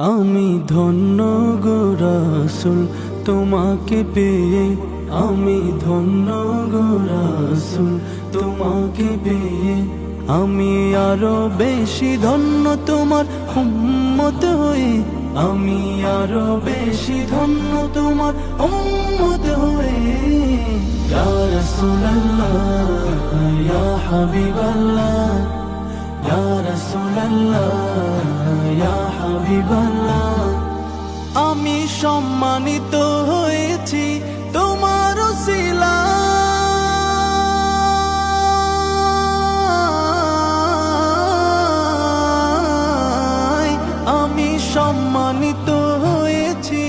আমি ধন্য গো রাসূল তোমাকে পেয়ে, আমি ধন্য গো রাসূল তোমাকে পেয়ে। আমি আরো বেশি ধন্য তোমার উম্মত হয়ে, আমি আরো বেশি ধন্য তোমার উম্মত হয়ে। ইয়া রাসূলুল্লাহ ইয়া হাবিবাল্লাহ, ইয়া রাসূলুল্লাহ ইয়া হাবিবাল্লাহ। আমি সম্মানিত হয়েছি তোমার উসিলায়, আমি সম্মানিত হয়েছি